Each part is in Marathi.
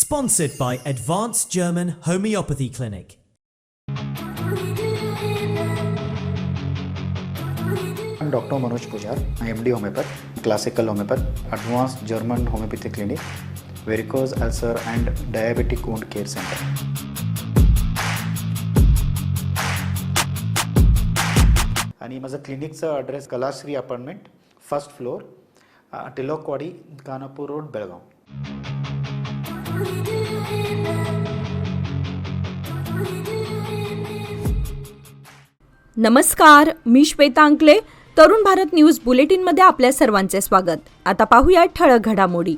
Sponsored by Advanced German Homeopathy Clinic. I'm Dr. Manoj Pujar. I am MD Homeopath, Classical Homeopath, Advanced German Homeopathy Clinic, Varicose Ulcer and Diabetic Wound Care Center. आणि माझं क्लिनिकचा address Kalashri apartment, first floor, Tilakwadi, Khanapur road, Belgaum. नमस्कार, मी श्वेता अंकले. तरुण भारत न्यूज बुलेटिनमध्ये आपल्या सर्वांचे स्वागत. आता पाहूया ठळक घडामोडी.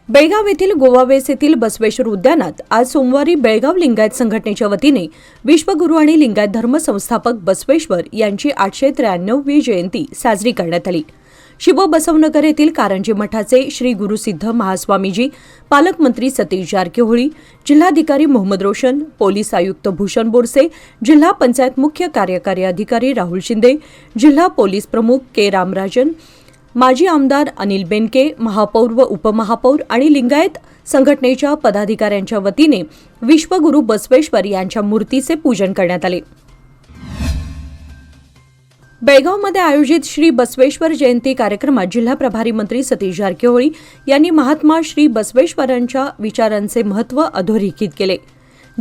बेळगाव येथील गोवावेस येथील बसवेश्वर उद्यानात आज सोमवारी बेळगाव लिंगायत संघटनेच्या वतीने विश्वगुरू आणि लिंगायत धर्म संस्थापक बसवेश्वर यांची 893वी जयंती साजरी करण्यात आली. शिव बसवनगर येथील कारंजी मठाचे श्री गुरुसिद्ध महास्वामीजी, पालकमंत्री सतीश जारकिहोळी, जिल्हाधिकारी मोहम्मद रोशन, पोलीस आयुक्त भूषण बोरसे, जिल्हा पंचायत मुख्य कार्यकारी अधिकारी राहुल शिंदे, जिल्हा पोलीस प्रमुख के रामराजन, माजी आमदार अनिल बेनके, महापौर व उपमहापौर आणि लिंगायत संघटनेच्या पदाधिकाऱ्यांच्या वतीने विश्वगुरू बसवेश्वर यांच्या मूर्तीचे पूजन करण्यात आले. बेळगावमध्ये आयोजित श्री बसवेश्वर जयंती कार्यक्रमात जिल्हा प्रभारी मंत्री सतीश जारकिहोळी यांनी महात्मा श्री बसवेश्वरांच्या विचारांचे महत्त्व अधोरेखित केले.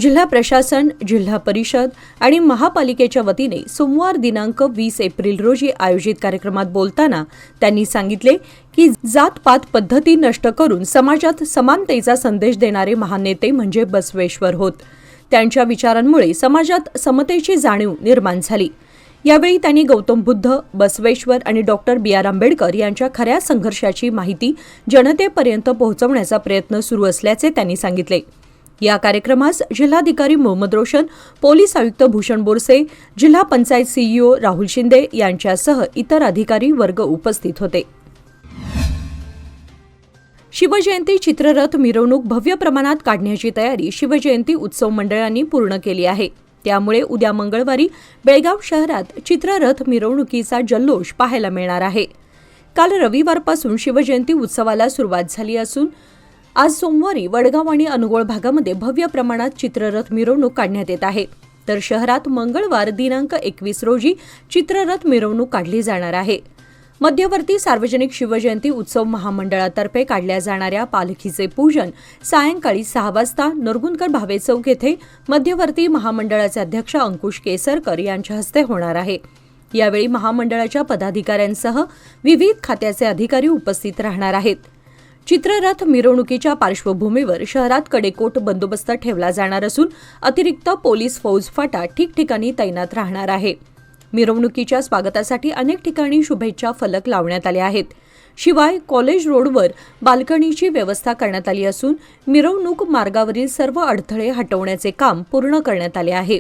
जिल्हा प्रशासन, जिल्हा परिषद आणि महापालिकेच्या वतीने सोमवार दिनांक 20 एप्रिल रोजी आयोजित कार्यक्रमात बोलताना त्यांनी सांगितले की जात-पात पद्धती नष्ट करून समाजात समानतेचा संदेश देणारे महान नेते म्हणजे बसवेश्वर होत. त्यांच्या विचारांमुळे समाजात समतेची जाणीव निर्माण झाली. यावेळी त्यांनी गौतम बुद्ध, बसवेश्वर आणि डॉक्टर बी.आर. आंबेडकर यांच्या खऱ्या संघर्षाची माहिती जनतेपर्यंत पोहोचवण्याचा प्रयत्न सुरू असल्याचे त्यांनी सांगितले. या कार्यक्रमास जिल्हाधिकारी मोहम्मद रोशन, पोलीस आयुक्त भूषण बोरसे, जिल्हा पंचायत सीईओ राहुल शिंदे यांच्यासह इतर अधिकारी वर्ग उपस्थित होते. शिवजयंती चित्ररथ मिरवणूक भव्य प्रमाणात काढण्याची तयारी शिवजयंती उत्सव मंडळांनी पूर्ण केली आहे. त्यामुळे उद्या मंगळवारी बेळगाव शहरात चित्ररथ मिरवणुकीचा जल्लोष पाहायला मिळणार आहे. काल रविवारपासून शिवजयंती उत्सवाला सुरुवात झाली असून आज सोमवारी वडगाव आणि अनुगोळ भागामध्ये भव्य प्रमाणात चित्ररथ मिरवणूक काढण्यात येत आहे. तर शहरात मंगळवार दिनांक 21 रोजी चित्ररथ मिरवणूक काढली जाणार आहे. मध्यवर्ती सार्वजनिक शिवजयंती उत्सव महामंडळातर्फे काढल्या जाणाऱ्या पालखीचे पूजन सायंकाळी 6 वाजता नरगुंदकर भावे चौक येथे मध्यवर्ती महामंडळाचे अध्यक्ष अंकुश केसरकर यांच्या हस्ते होणार आहे. यावेळी महामंडळाच्या पदाधिकाऱ्यांसह विविध खात्याचे अधिकारी उपस्थित राहणार आहेत. चित्ररथ मिरवणुकीच्या पार्श्वभूमीवर शहरात कडेकोट बंदोबस्त ठेवला जाणार असून अतिरिक्त पोलीस फौजफाटा ठिकठिकाणी तैनात राहणार आहे. मिरवणुकीच्या स्वागतासाठी अनेक ठिकाणी शुभेच्छा फलक लावण्यात आले आहेत. शिवाय कॉलेज रोडवर बाल्कनीची व्यवस्था करण्यात आली असून मिरवणूक मार्गावरील सर्व अडथळे हटवण्याचे काम पूर्ण करण्यात आले आहे.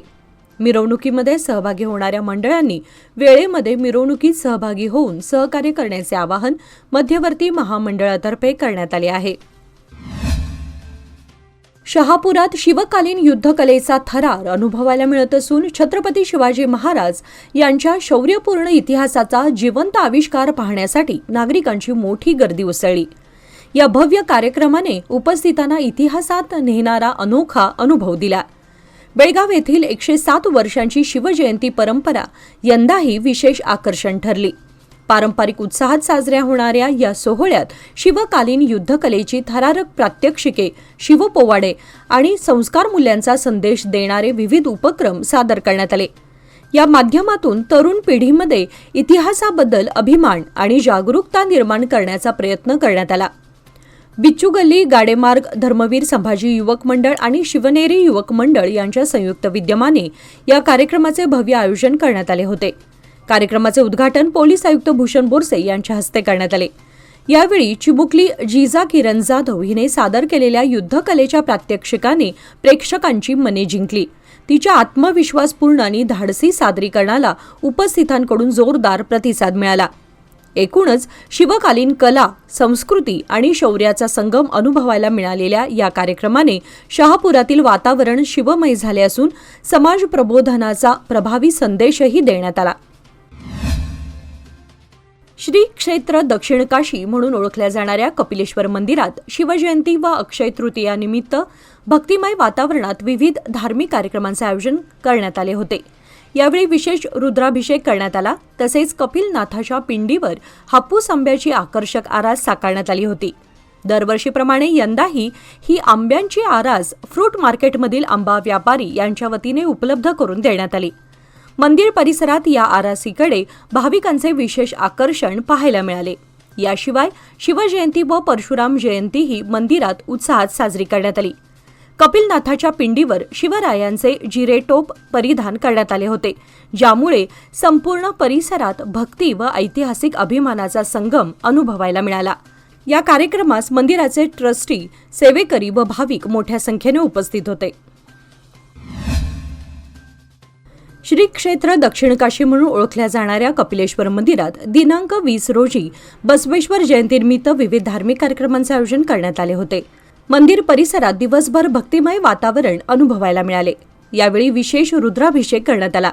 मिरवणुकीमध्ये सहभागी होणाऱ्या मंडळांनी वेळेमध्ये मिरवणुकीत सहभागी होऊन सहकार्य करण्याचे आवाहन मध्यवर्ती महामंडळातर्फे करण्यात आले आहे. शहापुरात शिवकालीन युद्धकलेचा थरार अनुभवायला मिळत असून छत्रपती शिवाजी महाराज यांच्या शौर्यपूर्ण इतिहासाचा जिवंत आविष्कार पाहण्यासाठी नागरिकांची मोठी गर्दी उसळली. या भव्य कार्यक्रमाने उपस्थितांना इतिहासात नेणारा अनोखा अनुभव दिला. बेळगाव येथील 107 वर्षांची शिवजयंती परंपरा यंदाही विशेष आकर्षण ठरली. पारंपरिक उत्साहात साजऱ्या होणाऱ्या या सोहळ्यात शिवकालीन युद्धकलेची थरारक प्रात्यक्षिके, शिवपोवाडे आणि संस्कार मूल्यांचा संदेश देणारे विविध उपक्रम सादर करण्यात आले. या माध्यमातून तरुण पिढीमध्ये इतिहासाबद्दल अभिमान आणि जागरूकता निर्माण करण्याचा प्रयत्न करण्यात आला. बिच्चू गल्ली, गाडेमार्ग, धर्मवीर संभाजी युवक मंडळ आणि शिवनेरी युवक मंडळ यांच्या संयुक्त विद्यमाने या कार्यक्रमाचे भव्य आयोजन करण्यात आले होते. कार्यक्रमाचे उद्घाटन पोलीस आयुक्त भूषण बोरसे यांच्या हस्ते करण्यात आले. यावेळी चिमुकली जिजा किरण जाधव हिने सादर केलेल्या युद्धकलेच्या प्रात्यक्षिकाने प्रेक्षकांची मने जिंकली. तिच्या आत्मविश्वासपूर्ण आणि धाडसी सादरीकरणाला उपस्थितांकडून जोरदार प्रतिसाद मिळाला. एकूणच शिवकालीन कला, संस्कृती आणि शौर्याचा संगम अनुभवायला मिळालेल्या या कार्यक्रमाने शहापुरातील वातावरण शिवमय झाले असून समाज प्रबोधनाचा प्रभावी संदेशही देण्यात आला. श्री क्षेत्र दक्षिण काशी म्हणून ओळखल्या जाणाऱ्या कपिलेश्वर मंदिरात शिवजयंती व अक्षय तृतीयानिमित्त भक्तिमय वातावरणात विविध धार्मिक कार्यक्रमांचे आयोजन करण्यात आले होते. यावेळी विशेष रुद्राभिषेक करण्यात आला. तसेच कपिलनाथाच्या पिंडीवर हापूस आंब्याची आकर्षक आरास साकारण्यात आली होती. दरवर्षीप्रमाणे यंदाही ही आंब्यांची आरास फ्रूट मार्केटमधील आंबा व्यापारी यांच्या वतीने उपलब्ध करून देण्यात आली. मंदिर परिसरात या आरासीकडे भाविकांचे विशेष आकर्षण पाहायला मिळाले. याशिवाय शिवजयंती व परशुराम जयंतीही मंदिरात उत्साहात साजरी करण्यात आली. कपिलनाथाच्या पिंडीवर शिवरायांचे जिरेटोप परिधान करण्यात आले होते, ज्यामुळे संपूर्ण परिसरात भक्ती व ऐतिहासिक अभिमानाचा संगम अनुभवायला मिळाला. या कार्यक्रमास मंदिराचे ट्रस्टी, सेवेकरी व भाविक मोठ्या संख्येने उपस्थित होते. श्री क्षेत्र दक्षिण काशी म्हणून ओळखल्या जाणाऱ्या कपिलेश्वर मंदिरात दिनांक 20 रोजी बसवेश्वर जयंतीनिमित्त विविध धार्मिक कार्यक्रमांचे आयोजन करण्यात आले होते. मंदिर परिसरात दिवसभर भक्तिमय वातावरण अनुभवायला मिळाले. यावेळी विशेष रुद्राभिषेक करण्यात आला.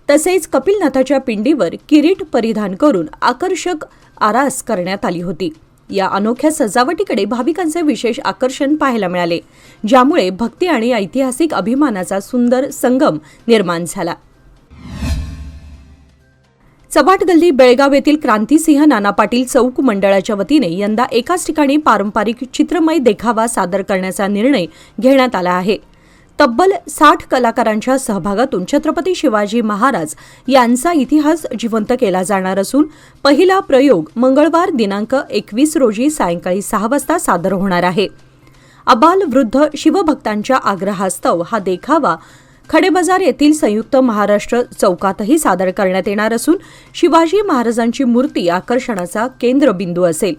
तसेच कपिलनाथाच्या पिंडीवर किरीट परिधान करून आकर्षक आरास करण्यात आली होती. या अनोख्या सजावटीकडे भाविकांचे विशेष आकर्षण पाहायला मिळाले, ज्यामुळे भक्ती आणि ऐतिहासिक अभिमानाचा सुंदर संगम निर्माण झाला. चव्हाट गल्ली बेळगाव येथील क्रांतिसिंह नाना पाटील चौक मंडळाच्या वतीने यंदा एकाच ठिकाणी पारंपरिक चित्रमय देखावा सादर करण्याचा निर्णय घेण्यात आला आहे. तब्बल 60 कलाकारांच्या सहभागातून छत्रपती शिवाजी महाराज यांचा इतिहास जिवंत केला जाणार असून पहिला प्रयोग मंगळवार दिनांक 21 रोजी सायंकाळी 6 वाजता सादर होणार आहे. अबाल वृद्ध शिवभक्तांच्या आग्रहास्तव हा देखावा खडेबाजार येथील संयुक्त महाराष्ट्र चौकातही सादर करण्यात येणार असून शिवाजी महाराजांची मूर्ती आकर्षणाचा केंद्रबिंदू असेल.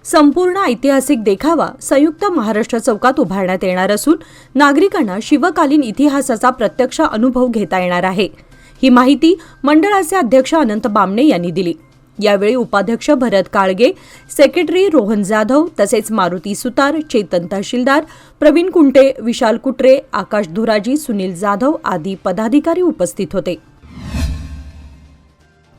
संपूर्ण ऐतिहासिक देखावा संयुक्त महाराष्ट्र चौकात उभारण्यात येणार असून नागरिकांना शिवकालीन इतिहासाचा प्रत्यक्ष अनुभव घेता येणार आहे. ही माहिती मंडळाचे अध्यक्ष अनंत बामणे यांनी दिली. यावेळी उपाध्यक्ष भरत काळगे, सेक्रेटरी रोहन जाधव तसेच मारुती सुतार, चेतन तहसीलदार, प्रवीण कुंटे, विशाल कुट्रे, आकाश धुराजी, सुनील जाधव आदी पदाधिकारी उपस्थित होते.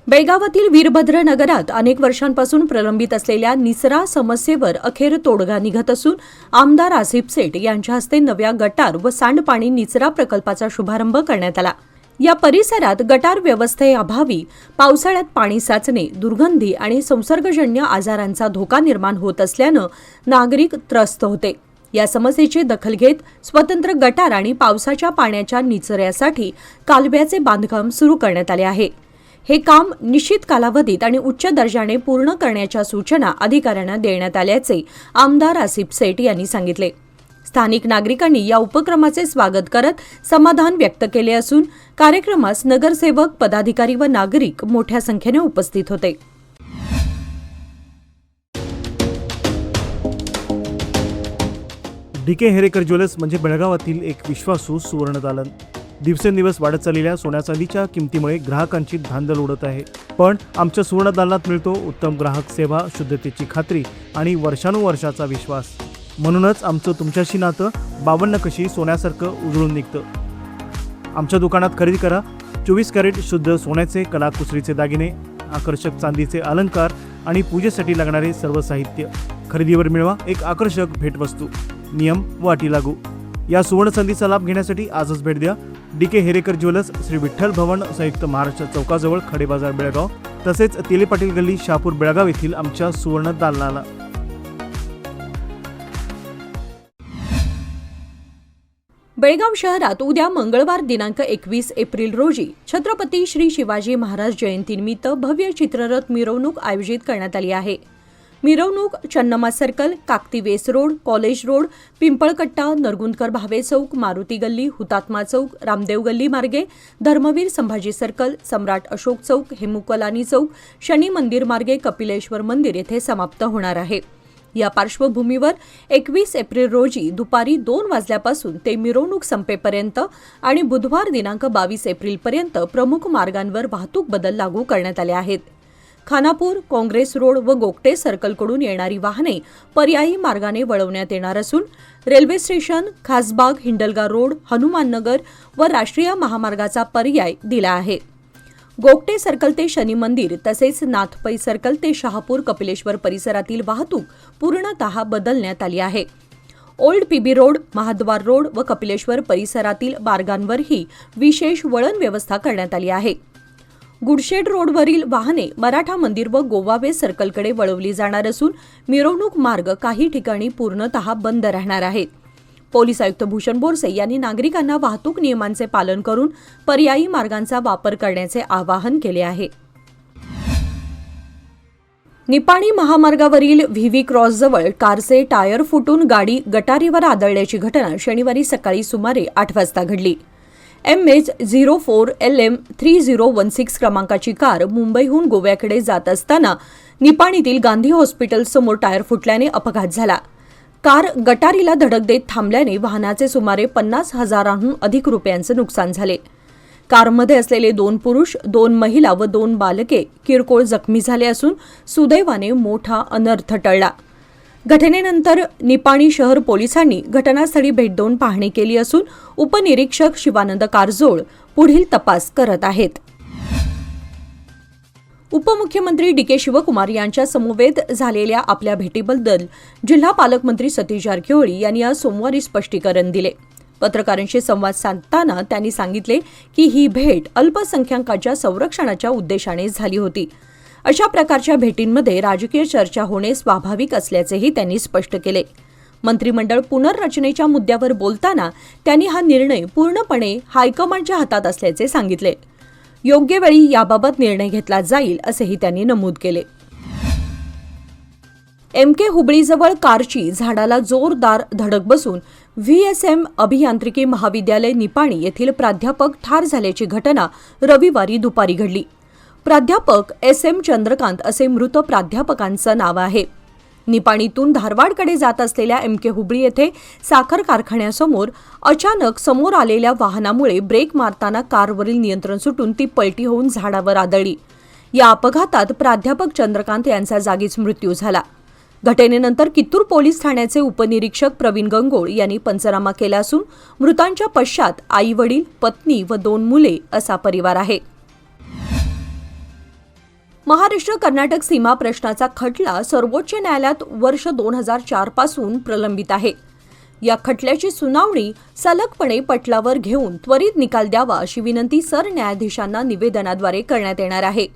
बेळगावातील वीरभद्र नगरात अनेक वर्षांपासून प्रलंबित असलेल्या निचरा समस्येवर अखेर तोडगा निघत असून आमदार आसिफ सेठ यांच्या हस्ते नव्या गटार व सांडपाणी निचरा प्रकल्पाचा शुभारंभ करण्यात आला. या परिसरात गटार व्यवस्थेअभावी पावसाळ्यात पाणी साचणे, दुर्गंधी आणि संसर्गजन्य आजारांचा धोका निर्माण होत असल्यानं नागरिक त्रस्त होते. या समस्येची दखल घेत स्वतंत्र गटार आणि पावसाच्या पाण्याच्या निचऱ्यासाठी कालव्याचे बांधकाम सुरू करण्यात आले आहे. हे काम निश्चित कालावधीत आणि उच्च दर्जाने पूर्ण करण्याच्या सूचना अधिकाऱ्यांना देण्यात आल्याचे आमदार आसिफ सेठ यांनी सांगितले. स्थानिक नागरिकांनी या उपक्रमाचे स्वागत करत समाधान व्यक्त केले असून कार्यक्रमास नगरसेवक, पदाधिकारी व नागरिक मोठ्या संख्येने उपस्थित होते. DK हेरेकर ज्वेलर्स म्हणजे बेळगावातील एक विश्वासू सुवर्णदालन. दिवसेंदिवस वाढत चाललेल्या सोन्या चांदीच्या किमतीमुळे ग्राहकांची धांदल उडत आहे. पण आमच्या सुवर्णदालनात मिळतो उत्तम ग्राहक सेवा, शुद्धतेची खात्री आणि वर्षानुवर्षाचा विश्वास. म्हणूनच आमचं तुमच्याशी नातं 52 कशी सोन्यासारखं उजळून निघतं. आमच्या दुकानात खरेदी करा 24 कॅरेट शुद्ध सोन्याचे कलाकुसरीचे दागिने, आकर्षक चांदीचे अलंकार आणि पूजेसाठी लागणारे सर्व साहित्य. खरेदीवर मिळवा एक आकर्षक भेटवस्तू. नियम व अटी लागू. या सुवर्ण संधीचा लाभ घेण्यासाठी आजच भेट द्या. DK हेरेकर ज्वेलर्स, श्री विठ्ठल भवन, संयुक्त महाराष्ट्र चौकाजवळ, खडेबाजार बेळगाव, तसेच तेले पाटील गल्ली, शहापूर बेळगाव येथील आमच्या सुवर्ण दालनाला. बेळगाव शहरात उद्या मंगळवार दिनांक 21 एप्रिल रोजी छत्रपती श्री शिवाजी महाराज जयंतीनिमित्त भव्य चित्ररथ मिरवणूक आयोजित करण्यात आली आहे. मिरवणूक Channamma circle, Kakatives road, college road, Pimpalkatta, Nargundkar Bhave Chowk, Maruti Galli, Hutatma Chowk, Ramdev Galli मार्गे, धर्मवीर संभाजी सर्कल, सम्राट अशोक चौक, हेमुकलानी चौक, शनी मंदिर मार्गे कपिलेश्वर मंदिर येथे समाप्त होणार आहे. या पार्श्वभूमीवर 21 एप्रिल रोजी दुपारी 2 वाजल्यापासून ते मिरवणूक संपेपर्यंत आणि बुधवार दिनांक 22 एप्रिलपर्यंत प्रमुख मार्गांवर वाहतूक बदल लागू करण्यात आले आहेत. खानापूर, काँग्रेस रोड व गोगटे सर्कलकडून येणारी वाहने पर्यायी मार्गाने वळवण्यात येणार असून railway station, Khasbag, Hindalga road, Hanumannagar व राष्ट्रीय महामार्गाचा पर्याय दिला आहे. गोगटे सर्कल ते शनी मंदिर तसेच नाथपै सर्कल ते शहापूर कपिलेश्वर परिसरातील वाहतूक पूर्णतः बदलण्यात आली आहे. ओल्ड पीबी रोड, महाद्वार रोड व कपिलेश्वर परिसरातील मार्गांवरही विशेष वळण व्यवस्था करण्यात आली आहे. गुडशेड रोडवरील वाहने मराठा मंदिर व गोवावे सर्कलकडे वळवली जाणार असून मिरवणूक मार्ग काही ठिकाणी पूर्णतः बंद राहणार आहेत. पोलीस आयुक्त भूषण बोरसे यांनी नागरिकांना वाहतूक नियमांचे पालन करून पर्यायी मार्गांचा वापर करण्याचे आवाहन केले आहे. निपाणी महामार्गावरील व्हीव्ही क्रॉसजवळ कारचे टायर फुटून गाडी गटारीवर आदळल्याची घटना शनिवारी सकाळी सुमारे 8 वाजता घडली. MH04LM 3016 क्रमांकाची कार मुंबईहून गोव्याकडे जात असताना निपाणीतील गांधी हॉस्पिटल समोर टायर फुटल्याने अपघात झाला. कार गटारीला धडक देत थांबल्याने वाहनाचे सुमारे 50,000हून अधिक रुपयांचे नुकसान झाले. कारमध्ये असलेले 2 पुरुष, 2 महिला व 2 बालके किरकोळ जखमी झाले असून सुदैवाने मोठा अनर्थ टळला. घटनेनंतर निपाणी शहर पोलिसांनी घटनास्थळी भेट देऊन पाहणी केली असून उपनिरीक्षक शिवानंद कारजोळ पुढील तपास करत आहेत. उपमुख्यमंत्री DK शिवकुमार यांच्या समवेत झालेल्या आपल्या भेटीबद्दल जिल्हा पालकमंत्री सतीश जारकिहोळी यांनी आज सोमवारी स्पष्टीकरण दिले. पत्रकारांशी संवाद साधताना त्यांनी सांगितले की ही भेट अल्पसंख्याकांच्या संरक्षणाच्या उद्देशाने झाली होती. अशा प्रकारच्या भेटींमध्ये राजकीय चर्चा होणे स्वाभाविक असल्याचेही त्यांनी स्पष्ट केले. मंत्रिमंडळ पुनर्रचनेच्या मुद्द्यावर बोलताना त्यांनी हा निर्णय पूर्णपणे हायकमांडच्या हातात असल्याचे सांगितले. योग्य वेळी याबाबत निर्णय घेतला जाईल असेही त्यांनी नमूद केले. MK हुबळीजवळ कारची झाडाला जोरदार धडक बसून VSM अभियांत्रिकी महाविद्यालय निपाणी येथील प्राध्यापक ठार झाल्याची घटना रविवारी दुपारी घडली. प्राध्यापक SM चंद्रकांत असे मृत प्राध्यापकांचं नाव आहे. निपाणीतून धारवाडकडे जात असलेल्या MK हुबळी येथे साखर कारखान्यासमोर अचानक समोर आलेल्या वाहनामुळे ब्रेक मारताना कारवरील नियंत्रण सुटून ती पलटी होऊन झाडावर आदळली. या अपघातात प्राध्यापक चंद्रकांत यांचा जागीच मृत्यू झाला. घटनेनंतर कित्तूर पोलीस ठाण्याचे उपनिरीक्षक प्रवीण गंगोळ यांनी पंचनामा केला असून मृतांच्या पश्चात आई-वडील, पत्नी व 2 मुले असा परिवार आहे. महाराष्ट्र-कर्नाटक सीमा प्रश्नाचा खटला सर्वोच्च न्यायालयात वर्ष 2004 पासून प्रलंबित आहे. या खटल्याची सुनावणी सलगपणे पटलावर घेऊन त्वरित निकाल द्यावा अशी विनंती सरन्यायाधीशांना निवेदनाद्वारे करण्यात येणार आहे.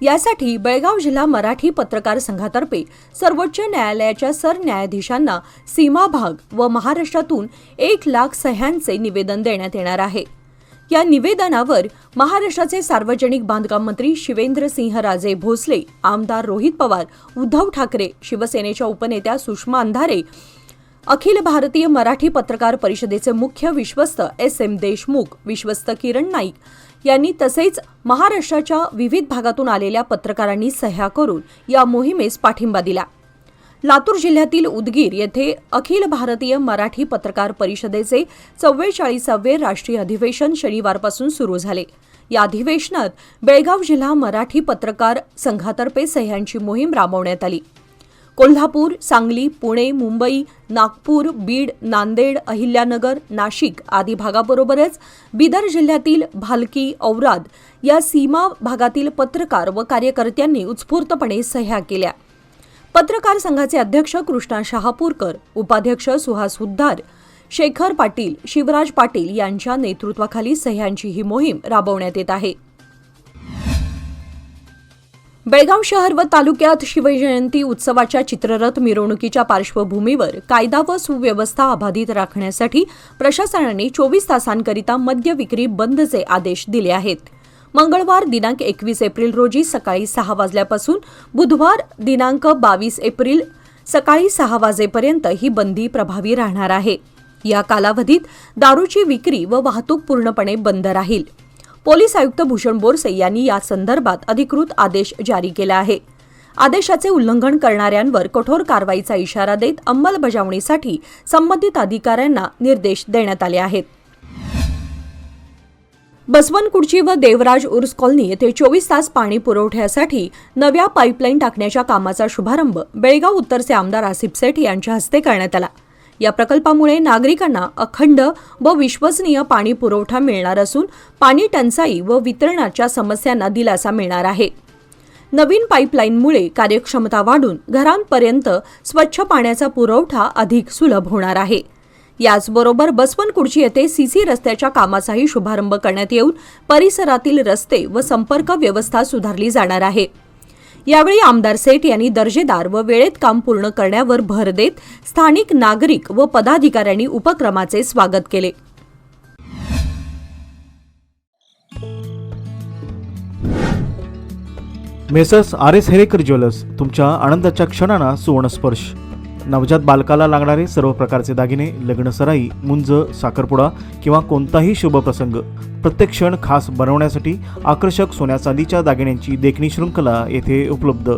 यासाठी बेळगाव जिल्हा मराठी पत्रकार संघातर्फे सर्वोच्च न्यायालयाच्या सरन्यायाधीशांना सीमा भाग व महाराष्ट्रातून 1,00,000 सह्यांचे निवेदन देण्यात येणार आहे. या निवेदनावर महाराष्ट्राचे सार्वजनिक बांधकाम मंत्री शिवेंद्रसिंहराजे भोसले, आमदार रोहित पवार, उद्धव ठाकरे, शिवसेनेच्या उपनेत्या सुषमा अंधारे, अखिल भारतीय मराठी पत्रकार परिषदेचे मुख्य विश्वस्त SM देशमुख, विश्वस्त किरण नाईक यांनी तसेच महाराष्ट्राच्या विविध भागातून आलेल्या पत्रकारांनी सह्या करून या मोहिमेस पाठिंबा दिला. लातूर जिल्ह्यातील उदगीर येथे अखिल भारतीय मराठी पत्रकार परिषदेचे 44वे राष्ट्रीय अधिवेशन शनिवारपासून सुरू झाले. या अधिवेशनात बेळगाव जिल्हा मराठी पत्रकार संघातर्फे सह्यांची मोहीम राबवण्यात आली. कोल्हापूर, सांगली, पुणे, मुंबई, नागपूर, बीड, नांदेड, अहिल्यानगर, नाशिक आदी भागाबरोबरच बिदर जिल्ह्यातील भालकी, औराद या सीमा भागातील पत्रकार व कार्यकर्त्यांनी उत्स्फूर्तपणे सह्या केल्या. पत्रकार संघाचे अध्यक्ष कृष्णा शहापूरकर, उपाध्यक्ष सुहास हुद्दार, शेखर पाटील, शिवराज पाटील यांच्या नेतृत्वाखाली सह्यांची ही मोहीम राबवण्यात येत आहे. बेळगाव शहर व तालुक्यात शिवजयंती उत्सवाच्या चित्ररथ मिरवणुकीच्या पार्श्वभूमीवर कायदा व सुव्यवस्था अबाधित राखण्यासाठी प्रशासनाने 24 तासांकरिता मद्य विक्री बंदचे आदेश दिले आहेत. मंगळवार दिनांक 21 एप्रिल रोजी सकाळी 6 वाजल्यापासून बुधवार दिनांक 22 एप्रिल सकाळी 6 वाजेपर्यंत ही बंदी प्रभावी राहणार आहे. या कालावधीत दारूची विक्री व वाहतूक पूर्णपणे बंद राहील. पोलीस आयुक्त भूषण बोरसे यांनी या संदर्भात अधिकृत आदेश जारी केला आहे. आदेशाचे उल्लंघन करणाऱ्यांवर कठोर कारवाईचा इशारा देत अंमलबजावणीसाठी संबंधित अधिकाऱ्यांना निर्देश देण्यात आले आहेत. बसवनकुर्ची व देवराज उर्स कॉलनी येथे 24 तास पाणी पुरवठ्यासाठी नव्या पाईपलाईन टाकण्याच्या कामाचा शुभारंभ बेळगाव उत्तरचे आमदार आसिफ सेठ यांच्या हस्ते करण्यात आला. या प्रकल्पामुळे नागरिकांना अखंड व विश्वसनीय पाणी पुरवठा मिळणार असून पाणी टंचाई व वितरणाच्या समस्यांना दिलासा मिळणार आहे. नवीन पाईपलाईनमुळे कार्यक्षमता वाढून घरांपर्यंत स्वच्छ पाण्याचा पुरवठा अधिक सुलभ होणार आहे. याचबरोबर बसवनकुर्ची येथे सीसी रस्त्याच्या कामाचाही शुभारंभ करण्यात येऊन परिसरातील रस्ते व संपर्क व्यवस्था सुधारली जाणार आहे. यावेळी आमदार सेठ यांनी दर्जेदार व वेळेत काम पूर्ण करण्यावर भर देत स्थानिक नागरिक व पदाधिकाऱ्यांनी उपक्रमाचे स्वागत केले. मेसर्स RS हेरेकर ज्वेलर्स, तुमच्या आनंदाच्या क्षणांना सुवर्णस्पर्श. नवजात बालकाला लागणारे सर्व प्रकारचे दागिने, लग्नसराई, मुंज, साखरपुडा किंवा कोणताही शुभ प्रसंग प्रत्येक क्षण खास बनवण्यासाठी आकर्षक सोन्या चांदीच्या दागिन्यांची देखणी शृंखला येथे उपलब्ध.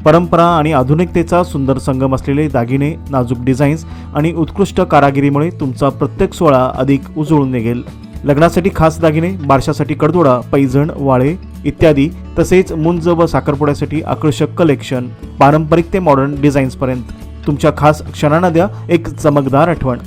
परंपरा आणि आधुनिकतेचा सुंदर संगम असलेले दागिने, नाजूक डिझाईन्स आणि उत्कृष्ट कारागिरीमुळे तुमचा प्रत्येक सोहळा अधिक उजळून निघेल. लग्नासाठी खास दागिने, बारशासाठी कडदोडा, पैजण, वाळे इत्यादी, तसेच मुंज व साखरपुड्यासाठी आकर्षक कलेक्शन, पारंपरिक ते मॉडर्न डिझाईन्सपर्यंत तुमच्या खास क्षणांना द्या एक चमकदार आठवण.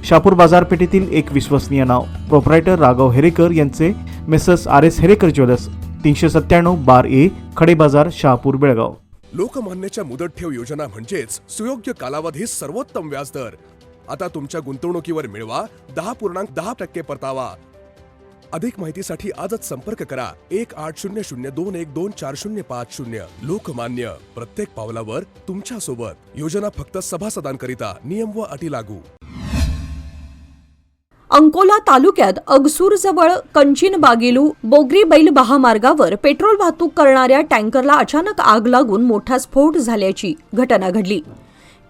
शहापूर बाजारपेठेतील एक विश्वसनीय नाव, प्रोप्रायटर राघव हेरेकर यांचे मेसर्स RS हेरेकर ज्वेलर्स, 397 बार ए, खडे बाजार, शहापूर, बेळगाव. लोकमान्यच्या मुदत ठेव योजना म्हणजेच सुयोग्य कालावधी सर्वोत्तम व्याजदर. आता तुमच्या गुंतवणुकीवर मिळवा 10.10% परतावा. अधिक माहितीसाठी आजच संपर्क करा 1800212405. लोकमान्य, प्रत्येक पावलावर तुमच्या सोबत. योजना फक्त सभासदांकरिता. नियम व अटी लागू. अंकोला तालुक्यात अगसूरजवळ कंचिनबागेलू बोगरीबैल महामार्गावर पेट्रोल वाहतूक करणाऱ्या टँकरला अचानक आग लागून मोठा स्फोट झाल्याची घटना घडली.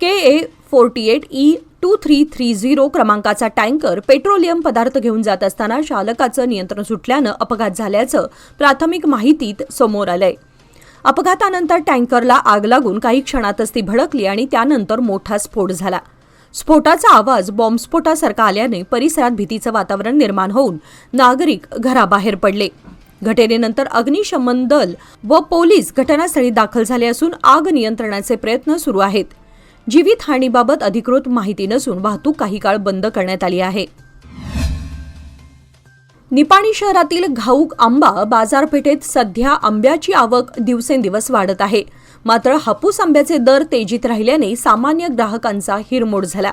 KA 48E2330 क्रमांकाचा टँकर पेट्रोलियम पदार्थ घेऊन जात असताना चालकाचं नियंत्रण सुटल्यानं अपघात झाल्याचं प्राथमिक माहितीत समोर आलंय. अपघातानंतर टँकरला आग लागून काही क्षणातच ती भडकली आणि त्यानंतर मोठा स्फोट झाला. स्फोटाचा आवाज बॉम्बस्फोटासारखा आल्याने परिसरात भीतीचं वातावरण निर्माण होऊन नागरिक घराबाहेर पडले. घटनेनंतर अग्निशमन दल व पोलीस घटनास्थळी दाखल झाले असून आग नियंत्रणाचे प्रयत्न सुरू आहेत. जीवितहानीबाबत अधिकृत माहिती नसून वाहतूक काही काळ बंद करण्यात आली आहे. निपाणी शहरातील घाऊक आंबा बाजारपेठेत सध्या आंब्याची आवक दिवसेंदिवस वाढत आहे. मात्र हापूस आंब्याचे दर तेजीत राहिल्याने सामान्य ग्राहकांचा हिरमोड झाला.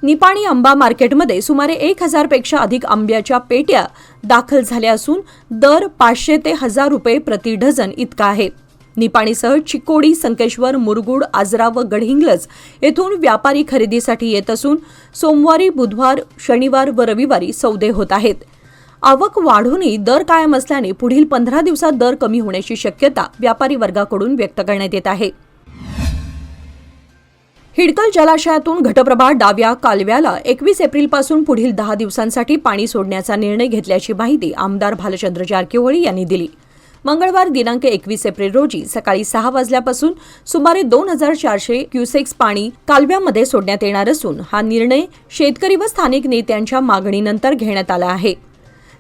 निपाणी आंबा मार्केटमध्ये सुमारे 1000 पेक्षा अधिक आंब्याच्या पेट्या दाखल झाल्या असून दर 500 ते 1000 रुपये प्रति डझन इतका आहे. निपाणीसह चिकोडी, संकेश्वर, मुरगुड, आजरा व गडहिंग्लज येथून व्यापारी खरेदीसाठी येत असून सोमवारी, बुधवार, शनिवार व रविवारी सौदे होत आहेत. आवक वाढूनही दर कायम असल्याने पुढील 15 दिवसात दर कमी होण्याची शक्यता व्यापारी वर्गाकडून व्यक्त करण्यात येत आहे. हिडकल जलाशयातून घटप्रभा डाव्या कालव्याला 21 एप्रिलपासून पुढील 10 दिवसांसाठी पाणी सोडण्याचा निर्णय घेतल्याची माहिती आमदार भालचंद्र जारकिहोळी यांनी दिली. मंगळवार दिनांक 21 एप्रिल रोजी सकाळी 6 वाजल्यापासून सुमारे 2400 क्युसेक्स पाणी कालव्यामध्ये सोडण्यात येणार असून हा निर्णय शेतकरी व स्थानिक नेत्यांच्या मागणीनंतर घेण्यात आला आहे.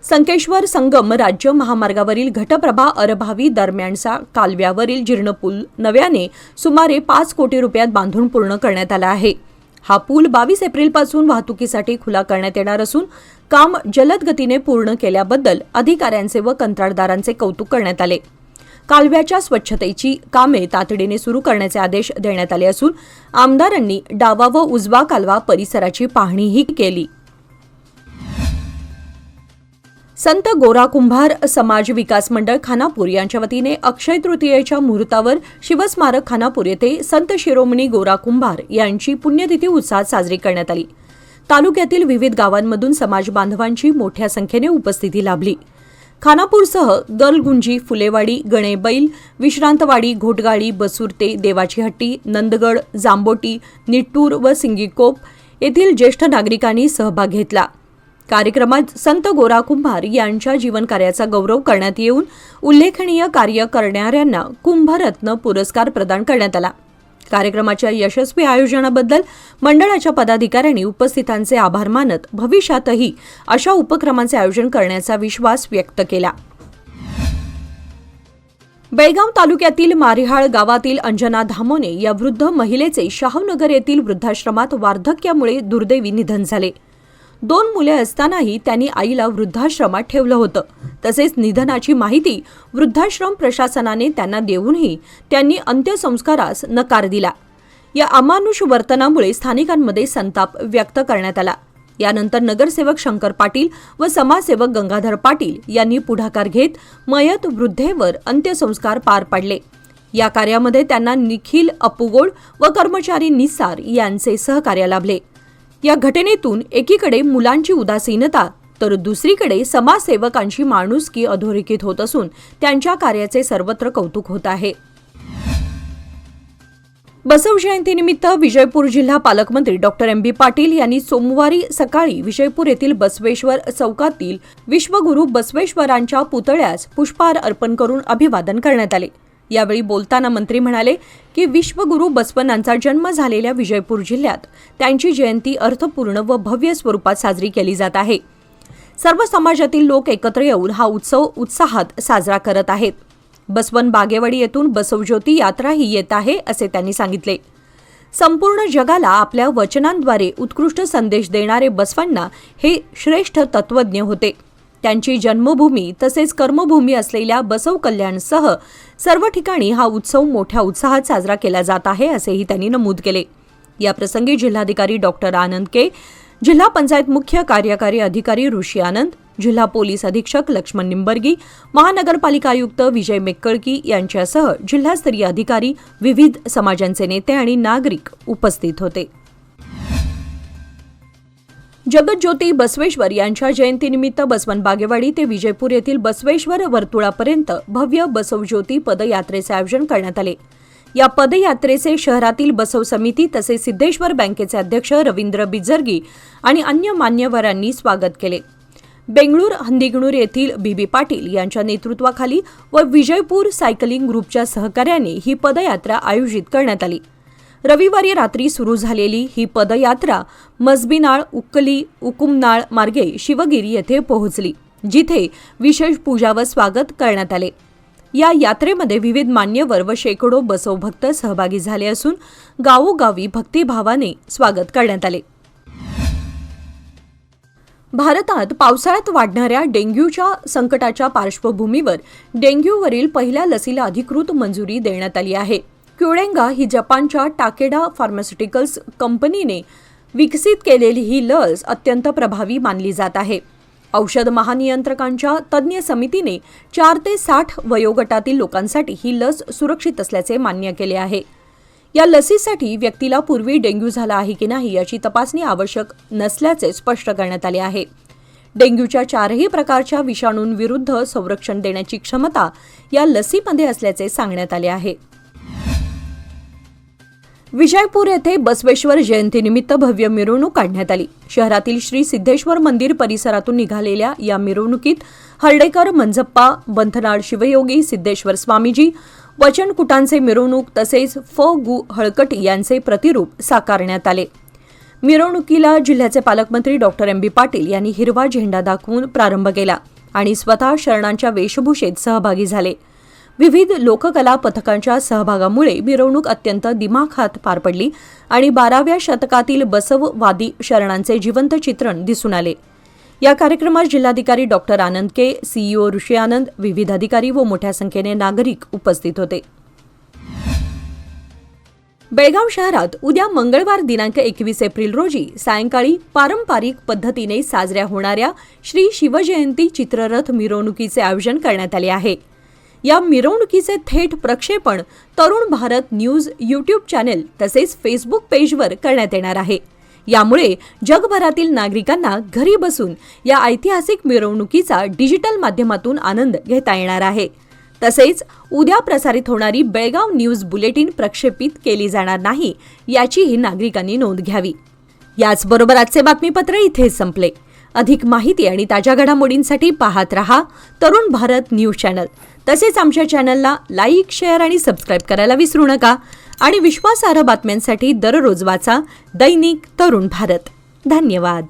संकेश्वर संगम राज्य महामार्गावरील घटप्रभा अरभावी दरम्यानचा कालव्यावरील जीर्ण पूल नव्याने सुमारे 5 कोटी रुपयात बांधून पूर्ण करण्यात आला आहे. हा पूल 22 एप्रिलपासून वाहतुकीसाठी खुला करण्यात येणार असून काम जलद गतीने पूर्ण केल्याबद्दल अधिकाऱ्यांचे व कंत्राटदारांचे कौतुक करण्यात आले. कालव्याच्या स्वच्छतेची कामे तातडीने सुरू करण्याचे आदेश देण्यात आले असून आमदारांनी डावा व उजवा कालवा परिसराची पाहणीही केली. संत गोरा कुंभार समाज विकास मंडळ खानापूर यांच्या वतीने अक्षय तृतीयेच्या मुहूर्तावर शिवस्मारक खानापूर येथे संत शिरोमणी गोरा कुंभार यांची पुण्यतिथी उत्साहात साजरी करण्यात आली. तालुक्यातील विविध गावांमधून समाज बांधवांची मोठ्या संख्येने उपस्थिती लाभली. खानापूरसह गलगुंजी, फुलेवाडी, गणेबैल, विश्रांतवाडी, घोटगाळी, बसुर्ते, देवाची हट्टी, नंदगड, जांबोटी, निट्टूर व सिंगीकोप येथील ज्येष्ठ नागरिकांनी सहभाग घेतला. कार्यक्रमात संत गोरा कुंभार यांच्या जीवनकार्याचा गौरव करण्यात येऊन उल्लेखनीय कार्य करणाऱ्यांना कुंभरत्न पुरस्कार प्रदान करण्यात आला. कार्यक्रमाच्या यशस्वी आयोजनाबद्दल मंडळाच्या पदाधिकाऱ्यांनी उपस्थितांचे आभार मानत भविष्यातही अशा उपक्रमांचे आयोजन करण्याचा विश्वास व्यक्त केला. बेळगाव तालुक्यातील मारिहाळ गावातील अंजना धामोने या वृद्ध महिलेचे शाहूनगर येथील वृद्धाश्रमात वार्धक्यामुळे दुर्दैवी निधन झाले. 2 मुले असतानाही त्यांनी आईला वृद्धाश्रमात ठेवलं होतं. तसेच निधनाची माहिती वृद्धाश्रम प्रशासनाने त्यांना देऊनही त्यांनी अंत्यसंस्कारास नकार दिला. या अमानुष वर्तनामुळे स्थानिकांमध्ये संताप व्यक्त करण्यात आला. यानंतर नगरसेवक शंकर पाटील व समाजसेवक गंगाधर पाटील यांनी पुढाकार घेत मयत वृद्धेवर अंत्यसंस्कार पार पाडले. या कार्यामध्ये त्यांना निखिल अपुगोड व कर्मचारी निसार यांचे सहकार्य लाभले. या घटनेतून एकीकडे मुलांची उदासीनता तर दुसरीकडे समाजसेवकांची माणुसकी अधोरेखित होत असून त्यांच्या कार्याचे सर्वत्र कौतुक होत आहे. बसव जयंतीनिमित्त विजयपूर जिल्हा पालकमंत्री डॉक्टर एम.बी. पाटील यांनी सोमवारी सकाळी विजयपूर येथील बसवेश्वर चौकातील विश्वगुरू बसवेश्वरांच्या पुतळ्यास पुष्पहार अर्पण करून अभिवादन करण्यात आले. यावेळी बोलताना मंत्री म्हणाले की विश्वगुरू बसवण्णांचा जन्म झालेल्या विजयपूर जिल्ह्यात त्यांची जयंती अर्थपूर्ण व भव्य स्वरूपात साजरी केली जात आहे. सर्व समाजातील लोक एकत्र येऊन हा उत्सव उत्साहात साजरा करत आहेत. बसवन बागेवाडी येथून बसवज्योती यात्राही येत आहे असे त्यांनी सांगितले. संपूर्ण जगाला आपल्या वचनांद्वारे उत्कृष्ट संदेश देणारे बसवण्णा हे श्रेष्ठ तत्वज्ञ होते. त्यांची जन्मभूमी तसेच कर्मभूमी असलेल्या बसव कल्याणसह सर्व ठिकाणी हा उत्सव मोठ्या उत्साहात साजरा केला जात आहे असेही त्यांनी नमूद केले. या प्रसंगी जिल्हाधिकारी डॉक्टर आनंद के, जिल्हा पंचायत मुख्य कार्यकारी अधिकारी ऋषी आनंद, जिल्हा पोलीस अधीक्षक लक्ष्मण निंबर्गी, महानगरपालिका आयुक्त विजय मेक्कळकी यांच्यासह जिल्हास्तरीय अधिकारी, विविध समाजांचे नेते आणि नागरिक उपस्थित होते. जगज्योती बसवेश्वर यांच्या जयंतीनिमित्त बसवन बागेवाडी ते विजयपूर येथील बसवेश्वर वर्तुळापर्यंत भव्य बसवज्योती पदयात्रेचे आयोजन करण्यात आले. या पदयात्रेचे शहरातील बसव समिती तसेच सिद्धेश्वर बँकेचे अध्यक्ष रवींद्र बिजर्गी आणि अन्य मान्यवरांनी स्वागत केले. बेंगळूर हंदिगणूर येथील बी.बी. पाटील यांच्या नेतृत्वाखाली व विजयपूर सायकलिंग ग्रुपच्या सहकार्याने ही पदयात्रा आयोजित करण्यात आली. रविवारी रात्री सुरू झालेली ही पदयात्रा मजबीनाळ, उक्कली, उकुमनाळ मार्गे शिवगिरी येथे पोहोचली, जिथे विशेष पूजा व स्वागत करण्यात आले. या यात्रेमध्ये विविध मान्यवर व शेकडो बसव भक्त सहभागी झाले असून गावोगावी भक्तिभावाने स्वागत करण्यात आले. भारतात पावसाळ्यात वाढणाऱ्या डेंग्यूच्या संकटाच्या पार्श्वभूमीवर डेंग्यूवरील पहिल्या लसीला अधिकृत मंजुरी देण्यात आली आहे. क्युडेंगा ही जपानच्या टाकेडा फार्मास्युटिकल्स कंपनीने विकसित केलेली ही लस अत्यंत प्रभावी मानली जात आहे. औषध महानियंत्रकांच्या तज्ज्ञ समितीने 4 ते 60 वयोगटातील लोकांसाठी ही लस सुरक्षित असल्याचे मान्य केले आहे. या लसीसाठी व्यक्तीला पूर्वी डेंग्यू झाला आहे की नाही याची तपासणी आवश्यक नसल्याचे स्पष्ट करण्यात आले आहे. डेंग्यूच्या 4ही प्रकारच्या विषाणूंविरुद्ध संरक्षण देण्याची क्षमता या लसीमध्ये असल्याचे सांगण्यात आले आहे. विजयपूर येथे बसवेश्वर जयंतीनिमित्त भव्य मिरवणूक काढण्यात आली. शहरातील श्री सिद्धेश्वर मंदिर परिसरातून निघालेल्या या मिरवणुकीत हर्डेकर, मंझप्पा, बंथनाड शिवयोगी, सिद्धेश्वर स्वामीजी, वचनकुटांचे मिरवणूक तसेच फ.गु. हळकटी यांचे प्रतिरूप साकारण्यात आले. मिरवणुकीला जिल्ह्याचे पालकमंत्री डॉक्टर एम.बी. पाटील यांनी हिरवा झेंडा दाखवून प्रारंभ केला आणि स्वतः शरणांच्या वेशभूषेत सहभागी झाले. विविध लोककला पथकांच्या सहभागामुळे मिरवणूक अत्यंत दिमाखात पार पडली आणि 12व्या शतकातील बसववादी शरणांचे जिवंत चित्रण दिसून आले. या कार्यक्रमात जिल्हाधिकारी डॉक्टर आनंद के, सीईओ ऋषी आनंद, विविध अधिकारी व मोठ्या संख्येने नागरिक उपस्थित होते. बेळगाव शहरात उद्या मंगळवार दिनांक 21 एप्रिल रोजी सायंकाळी पारंपरिक पद्धतीने साजऱ्या होणाऱ्या श्री शिवजयंती चित्ररथ मिरवणुकीचे आयोजन करण्यात आले आहे. या मिरवणुकीचे थेट प्रक्षेपण Tarun Bharat news YouTube channel तसेच फेसबुक पेजवर करण्यात येणार आहे. यामुळे जगभरातील नागरिकांना घरी बसून या ऐतिहासिक मिरवणुकीचा डिजिटल माध्यमातून आनंद घेता येणार आहे. तसेच उद्या प्रसारित होणारी बेळगाव न्यूज बुलेटिन प्रक्षेपित केली जाणार नाही याचीही नागरिकांनी नोंद घ्यावी. याचबरोबर आजचे बातमीपत्र इथेच संपले. अधिक माहिती आणि ताज्या घडामोडींसाठी पाहत रहा तरुण भारत न्यूज चॅनल. तसेच आमच्या चॅनलला लाईक, शेअर आणि सबस्क्राईब करायला विसरू नका. आणि विश्वासार्ह बातम्यांसाठी दररोज वाचा दैनिक तरुण भारत. धन्यवाद.